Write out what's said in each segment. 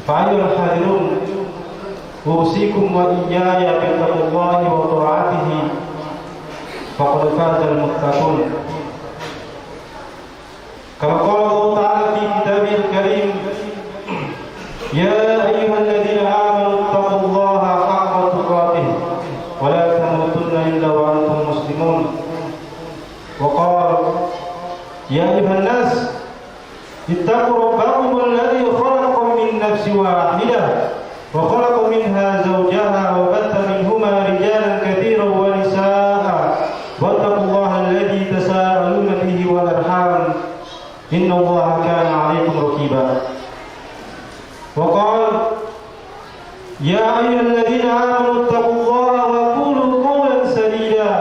فأيها الحاضرون أوصيكم وإياي بتقوى الله وطاعته فقد فاز المتقون. كما قال الله تعالى في كتابه الكريم: يا أيها الذين آمنوا اتقوا الله حق تقاته ولا تموتن إلا وأنتم مسلمون. وقال: يا أيها الناس اتقوا ربكم الذي خلقكم من نفس واحدة وخلق منها زوجها وبث منهما رجالا كثيرا ونساء واتقوا الله الذي تساءلون به والأرحام إن الله كان عليكم رقيبا. وقال: يا أيها الذين آمنوا اتقوا الله وقولوا قولا سديدا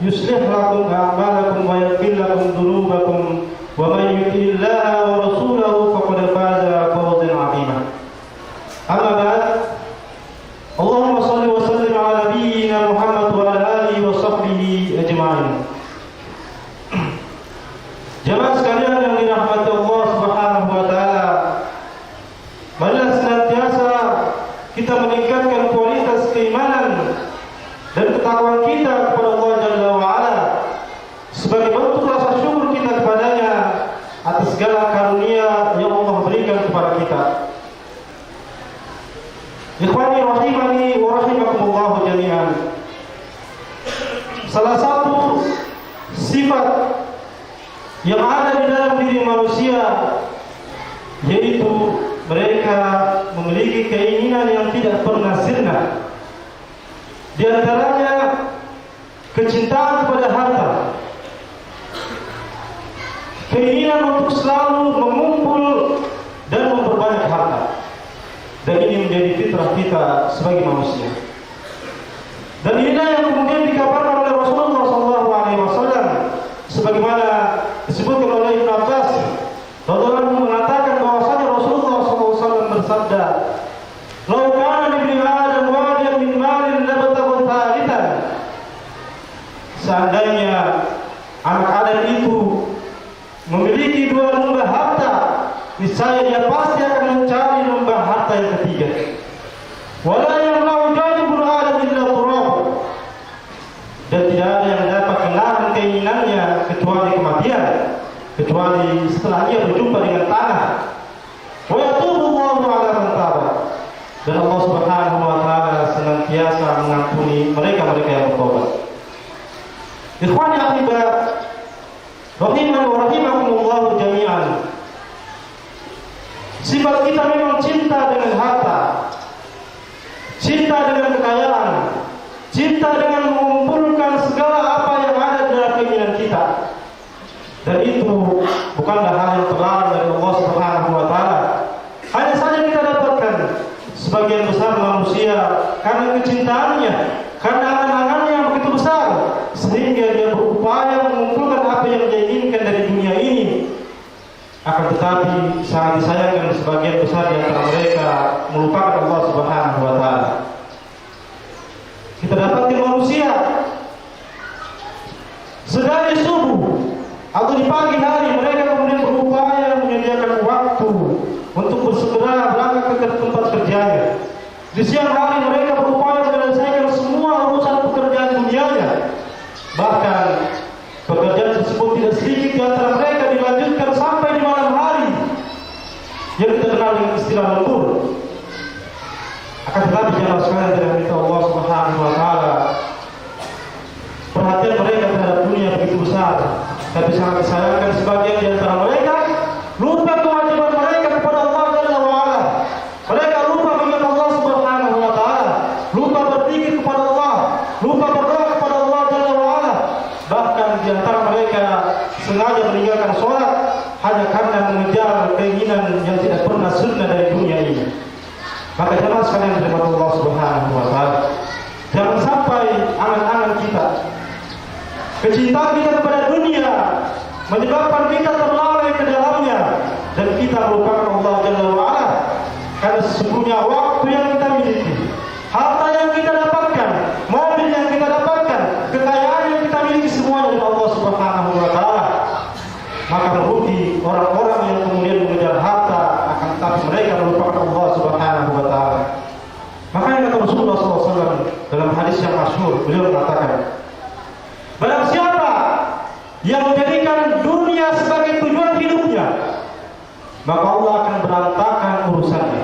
يصلح لكم أعمالكم ويغفر لكم ذنوبكم ومن يطع الله ورسوله فقد فاز فوزا عظيما. أما بعد، اللهم صل وسلم على نبينا محمد وعلى آله وصحبه أجمعين. Jemaah sekalian yang dirahmati Allah Subhanahu wa taala, marilah senantiasa kita meningkatkan kualitas keimanan dan ketakwaan kita kepada Allah Jalla wa Ala sebagai bentuk rasa syukur kita kepadanya atas segala karunia yang Allah berikan kepada kita. Ikhwani rahimani wa rahimakumullah jami'an. Salah satu sifat yang ada di dalam diri manusia yaitu mereka memiliki keinginan yang tidak pernah sirna. Di antaranya kecintaan kepada harta, keinginan untuk selalu mengumpul dan memperbanyak harta, dan ini menjadi fitrah kita sebagai manusia. Dan inilah yang kemudian dikabarkan oleh Rasulullah SAW, sebagaimana disebutkan oleh Ibn Abbas radhiyallahu anhu mengatakan bahwasanya Rasulullah SAW bersabda, "Lau kana li ibni Adam wadiyan min malin labtagha thalithan." Seandainya anak Adam itu memiliki dua lembah harta, niscaya dia pasti akan mencari lembah harta yang ketiga. Wala yamna'u janibul Adam illa turab. Dan tidak ada yang dapat menahan keinginannya kecuali kematian, kecuali setelah ia berjumpa dengan tanah. Wa yatubu Allahu 'ala man taba. Dan Allah Subhanahu wa taala senantiasa mengampuni mereka-mereka yang bertobat. Ikhwani ahibah rahimani wa rahimakumullah jami'an. Sifat kita memang cinta dengan harta, cinta dengan kekayaan, cinta dengan mengumpulkan segala apa yang ada dalam keinginan kita. Dan itu bukanlah hal yang terlarang dari Allah Subhanahu wa taala. Hanya saja kita dapatkan sebagian besar manusia karena kecintaannya, karena angan-angannya yang begitu besar, sehingga dia berupaya mengumpulkan apa yang dia inginkan dari dunia ini. Akan tetapi sangat disayangkan sebagian besar di antara mereka melupakan Allah Subhanahu wa taala. Kita dapatkan manusia sedari subuh atau di pagi hari mereka kemudian berupaya menyediakan waktu untuk bersegera berangkat ke tempat kerjanya. Di siang hari mereka berupaya menyelesaikan semua urusan pekerjaan dunianya. Bahkan pekerjaan tersebut tidak sedikit di antara mereka dilanjutkan sampai di malam hari yang kita kenal dengan istilah lembur. Akan tetapi jemaah sekalian dirahmati Allah Subhanahu wa taala, perhatian mereka terhadap dunia begitu besar, tapi sangat disayangkan sebagian di antara mereka lupa kewajiban mereka kepada Allah Jalla wa Ala. Mereka lupa mengingat Allah Subhanahu wa taala, lupa berzikir kepada Allah, lupa berdoa kepada Allah Jalla wa Ala. Bahkan di antara mereka sengaja meninggalkan sholat hanya karena mengejar keinginan yang tidak pernah sunnah dari dunia ini. Maka jemaah sekalian dirahmati Allah Subhanahu wa taala, jangan sampai angan-angan kita, kecintaan kita kepada dunia menyebabkan kita terlalai ke dalamnya dan kita melupakan Allah Jalla wa Ala. Karena sesungguhnya waktu yang kita miliki, harta yang kita dapatkan, mobil yang kita dapatkan, kekayaan yang kita miliki, semuanya dari Allah Subhanahu wa taala. Maka merugi orang-orang yang kemudian mengejar harta akan tetapi mereka melupakan Allah Subhanahu Allah akan berantakan urusannya.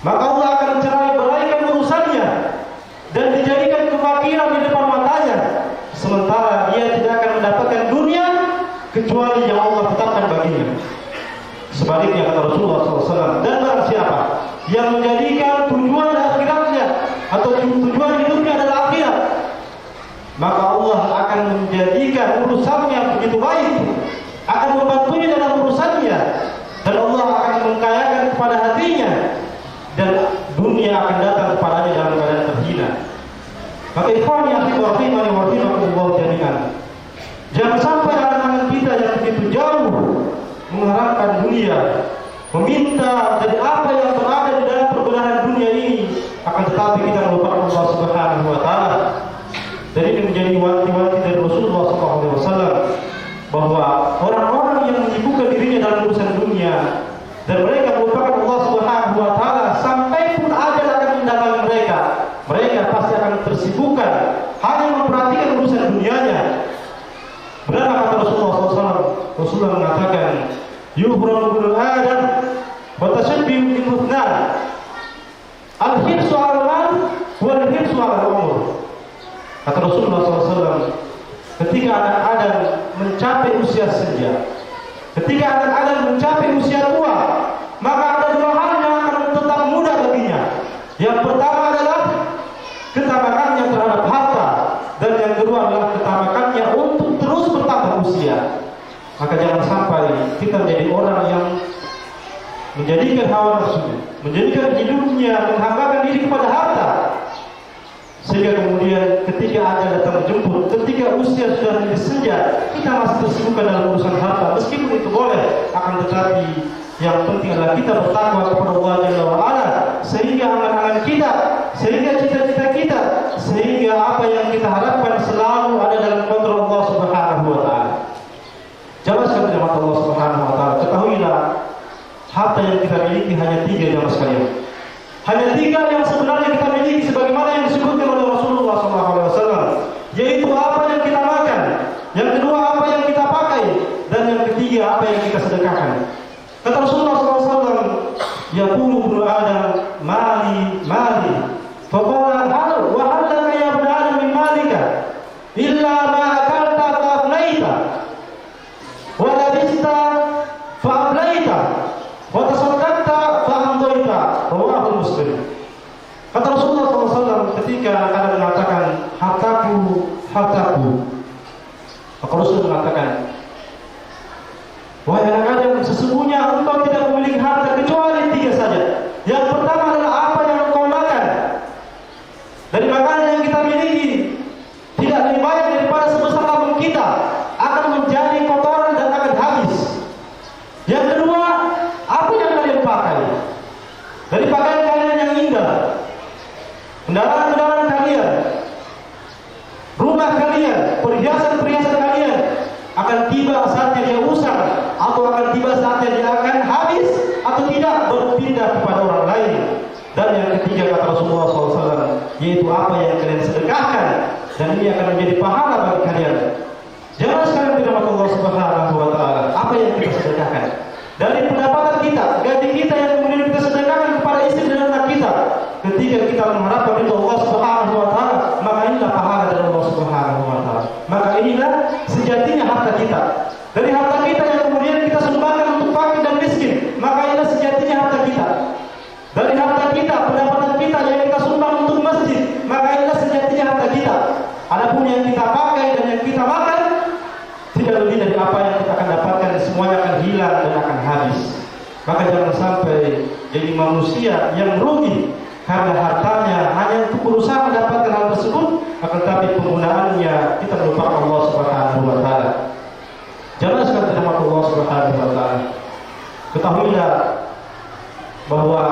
Maka Allah akan cerai-beraikan urusannya dan dijadikan kefakiran di depan matanya. Sementara ia tidak akan mendapatkan dunia kecuali yang Allah tetapkan baginya. Sebaliknya kata Rasulullah SAW, dan barang siapa yang menjadikan tujuan akhiratnya atau tujuan hidupnya adalah akhirat, maka Allah akan menjadikan urusannya begitu baik, akan membantunya dalam urusannya, dan Allah akan mengkayakan kepada hatinya, dan dunia akan datang kepadanya dalam keadaan terhina. Maka ikhwan yang rahimani wa rahimakumullah jami'an, jangan sampai anak-anak kita yang begitu jauh mengharapkan dunia, meminta dari apa yang berada di dalam perbelahan dunia ini, akan tetapi kita melupakan Allah Subhanahu wa taala. Dan ini menjadi wanti-wanti dari Rasulullah SAW bahwa orang-orang yang menyibukkan dirinya dalam urusan dunia dan mereka melupakan Allah Subhanahu wa taala, sampai pun ajal akan mendatangi mereka, mereka pasti akan tersibukkan hanya memperhatikan urusan dunianya. Benar kata Rasulullah SAW, Rasulullah mengatakan, yuhram ibnu Adam wa tashabbihu bil muthnan, al-hirsu 'ala al-mal wal hirsu 'ala al-umur. Kata Rasulullah SAW, ketika anak Adam mencapai usia senja, ketika anak Adam mencapai usia tua, maka ada dua hal yang akan tetap muda baginya. Yang pertama adalah ketamakannya terhadap harta, dan yang kedua adalah ketamakannya untuk terus bertambah usia. Maka jangan sampai kita menjadi orang yang menjadikan hawa nafsu, menjadikan hidupnya menghambakan diri kepada harta, sehingga kemudian ketika ajal datang menjemput, ketika usia sudah menjadi senja, kita masih tersibukkan dalam urusan harta. Meskipun itu boleh, akan tetapi yang penting adalah kita bertakwa kepada Allah Jalla wa Ala, sehingga angan-angan kita, sehingga cita-cita kita, sehingga apa yang kita harapkan selalu ada dalam kontrol Allah Subhanahu wa taala. Jamaah sekalian dirahmati Allah Subhanahu wa taala, ketahuilah harta yang kita miliki hanya 3 jamaah sekalian. Hanya 3 yang sebenarnya kita miliki sebagaimana yang disebutkan oleh Rasulullah SAW, yaitu apa yang kita makan, yang kedua apa yang kita pakai, dan yang ketiga apa yang kita sedekahkan. Kata Rasulullah SAW, yaqulu ibnu Adam mali mali, faqala hal wa hal laka ya ibnu Adam min malika illa ma akalta fa afnaita wa labista fa ablaita wa tasaddaqta fa amdaita, rawahu Muslim. Kata Rasulullah SAW ketika ada mengatakan hartaku, hartaku, maka Rasul mengatakan, wahai anak Adam, sesungguhnya engkau tidak memiliki harta kecuali 3 saja. Yang pertama adalah apa yang engkau makan. Dari makanan yang kita miliki tidak lebih banyak daripada sebesar lambung kita, akan menjadi kotoran dan akan habis. Yang kedua, apa yang kalian pakai. Dari pakaian kalian yang indah, kendaraan-kendaraan kalian, rumah kalian, perhiasan-perhiasan kalian, akan tiba saatnya dia usang, atau akan tiba saatnya dia akan habis, atau tidak berpindah kepada orang lain. Dan yang ketiga kata Rasulullah SAW, yaitu apa yang kalian sedekahkan, dan ini akan menjadi pahala bagi kalian. Jangan sekalian dirahmati Allah Subhanahu wa taala, apa yang kita sedekahkan dari pendapatan kita, gaji kita yang kemudian kita sedekahkan kepada istri dan anak kita, ketika kita mengharapkan ridho Allah Subhanahu wa taala, maka inilah pahala dari Allah Subhanahu wa taala. Maka inilah sejatinya harta kita. Dari harta kita yang kemudian kita sumbangkan untuk fakir dan miskin, maka inilah sejatinya harta kita. Dari harta kita, pendapatan kita yang kita sumbang untuk masjid, maka inilah sejatinya harta kita. Adapun yang kita pakai dan yang kita makan, tidak lebih dari apa yang kita akan dapatkan, semuanya akan hilang dan akan habis. Maka jangan sampai jadi manusia yang rugi karena hartanya hanya untuk berusaha mendapatkan hal tersebut, akan tetapi penggunaannya kita melupakan Allah Subhanahu wa taala. Jangan sekali dirahmati Allah Subhanahu wa taala. Ketahuilah bahwa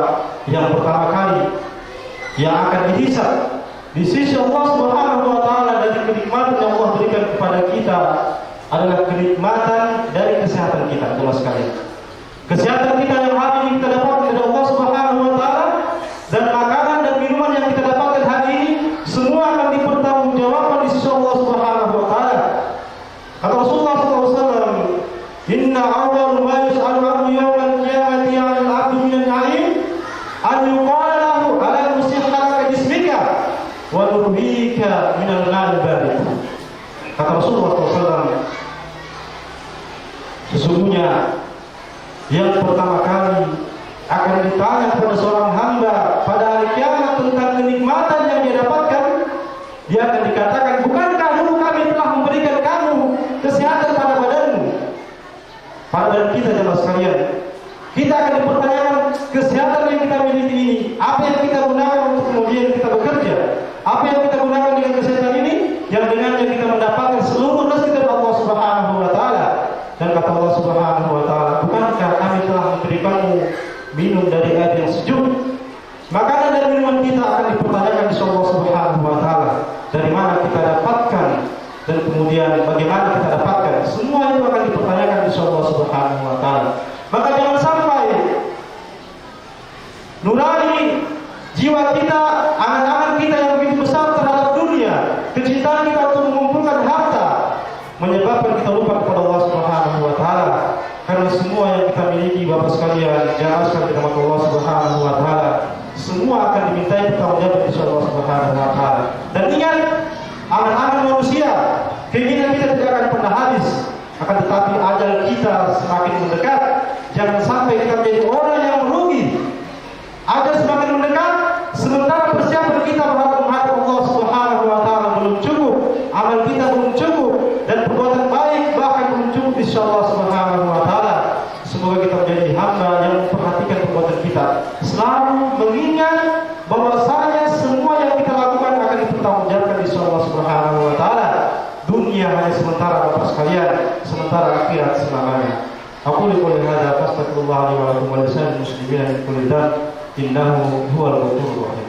yang pertama kali yang akan dihisab di sisi Allah Subhanahu wa taala dari kenikmatan yang Allah berikan kepada kita adalah kenikmatan dari kesehatan kita, teman sekalian. Kesehatan kita yang hari ini kita dapatkan dari Allah Subhanahu wa taala, dan makanan dan minuman yang kita dapatkan hari ini semua akan dipertanggungjawabkan di sisi Allah Subhanahu wa taala. Kata Rasulullah SAW, inna awwal ma yus'alu 'anhu yawmal qiyamati kepada seorang hamba pada hari kiamat tentang kenikmatan yang dia dapatkan, dia akan dikatakan, bukankah dulu kami telah memberikan kamu kesehatan pada badanmu, pada badan kita jemaah sekalian. Kita akan dipertanyakan kesehatan yang kita miliki ini, apa yang kita gunakan untuk kemudian kita bekerja, apa yang kita gunakan dengan kesehatan ini, yang dengannya kita mendapatkan seluruh rezeki dari Allah Subhanahu wa taala. Dan kata Allah Subhanahu wa taala, bukankah kami telah memberikanmu minum dari air yang sejuk? Makanan dan minuman kita akan dipertanyakan di Allah Subhanahu wa taala. Dari mana kita dapatkan dan kemudian bagaimana kita dapatkan? Semua itu akan dipertanyakan di Allah Subhanahu wa taala. Maka jangan sampai nurani jiwa kita, angan-angan kita yang begitu besar terhadap dunia, kecintaan kita untuk mengumpulkan harta, menyebabkan kita lupa kepada Allah Subhanahu wa taala. Karena semua yang kita miliki Bapak sekalian, jangan sekali dengan Allah Subhanahu wa taala, semua akan dimintai pertanggungjawaban di Allah Subhanahu wa taala. Dan ingat, angan-angan manusia, keinginan kita tidak akan pernah habis, akan tetapi ajal kita semakin mendekat. Jangan sampai kita menjadi orang yang merugi. Ajal semakin mendekat, sementara persiapan kita menghadap Allah Subhanahu wa taala belum cukup, amal kita belum cukup, dan perbuatan baik bahkan belum cukup insyaallah Subhanahu wa taala. Semoga kita menjadi hamba yang memperhatikan perbuatan kita, selalu mengingat bahwasanya semua yang kita lakukan akan dipertanggungjawabkan insyaallah Subhanahu wa taala. Dunia hanya sementara Bapak sekalian, sementara akhirat selamanya. Aku qouli hadza fastaghfirullah li wa lakum wa lisal muslimin min kulli dhanb innahu huwal ghafurur rahim.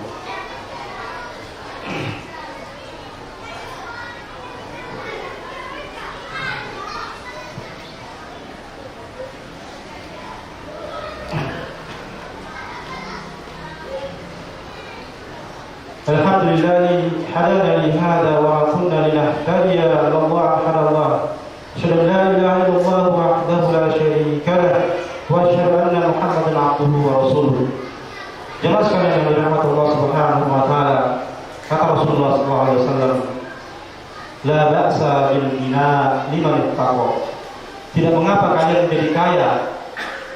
Alhamdulillah hadana li hadha wa kunna linahtadiya lillah hadallah. Asyhadu an la ilaha illallah wahdahu la syarika lah wa asyhadu anna Muhammadan abduhu wa rasuluh. Jemaah sekalian yang dirahmati Allah Subhanahu wa taala, kata Rasulullah sallallahu alaihi wasallam, la ba'sa bil ghina liman ittaqa. Tidak mengapa kalian menjadi kaya,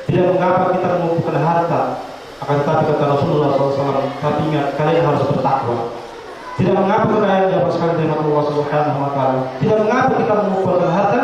tidak mengapa kita mengumpulkan harta, akan tetapi kata Rasulullah SAW, tapi ingat kalian harus bertakwa. Tidak mengapa kalian dapat sekali dengan Allah Subhanahu wa taala, tidak mengapa kita mengumpulkan harta,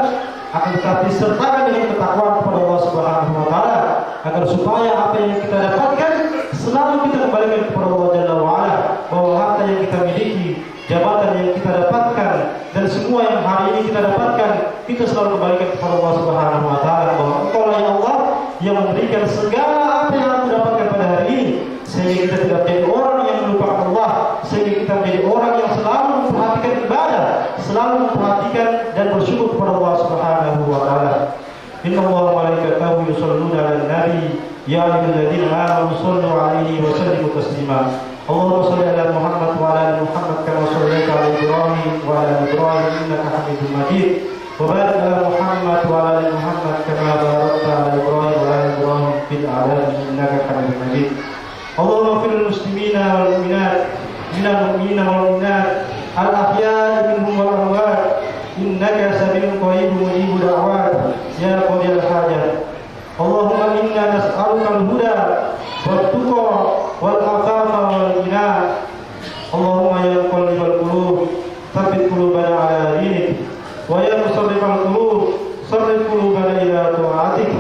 akan tetapi sertakan dengan ketakwaan kepada Allah Subhanahu wa taala, agar supaya apa yang kita dapatkan selalu kita kembalikan kepada Allah Jalla wa ala, bahwa harta yang kita miliki, jabatan yang kita dapatkan, dan semua yang hari ini kita dapatkan, kita selalu kembalikan kepada Allah Subhanahu wa taala, bahwa Engkau lah ya Allah yang memberikan segala apa yang aku dapatkan pada hari ini, sehingga kita tidak menjadi orang yang melupakan Allah, sehingga kita menjadi orang yang selalu memperhatikan ibadah, selalu memperhatikan dan bersyukur kepada Allah Subhanahu wa taala. Inna Allah wa malaikatahu yusholluna 'alan nabi ya ayyuhalladzina amanu shollu 'alaihi wa sallimu taslima. Allahumma shalli 'ala Muhammad wa 'ala ali Muhammad kama shallaita 'ala Ibrahim wa 'ala ali Ibrahim innaka Hamidum Majid. Wa barik 'ala Muhammad wa 'ala ali Muhammad kama barakta 'ala Ibrahim wa 'ala ali Ibrahim fil 'alamin innaka Hamidum Majid. Allahumma ighfir lil muslimina wal mu'minat minal mu'minina wal mu'minat al-ahya'i minhum wal amwat innaka sami'un qaribun mujibud da'wat ya qadiyal hajat. Allahumma inna nas'aluka al-huda wat tuqa wal afafa wal ghina. Allahumma ya muqallibal qulub tsabbit qulubana 'ala dinik wa ya musarrifal qulub sarrif qulubana ila ta'atik.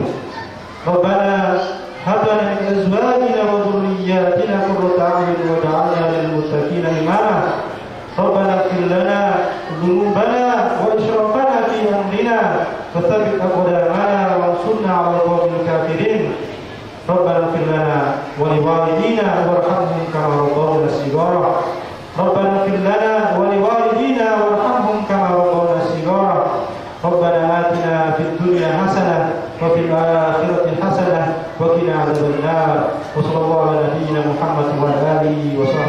Rabbana hab lana min azwajina wa dhurriyyatina qurrata a'yun waj'alna lil muttaqina imama. Rabbana ighfir lana dhunubana wa israfana fi amrina وثبت أقدامنا وانصرنا على القوم الكافرين. ربنا اغفر لنا ولوالدينا وارحمهم كما ربونا صغارا. ربنا اغفر لنا ولوالدينا وارحمهم كما ربونا صغارا. ربنا آتنا في الدنيا حسنة وفي الآخرة حسنة وقنا عذاب النار. وصلى الله على نبينا محمد وعلى آله وصحبه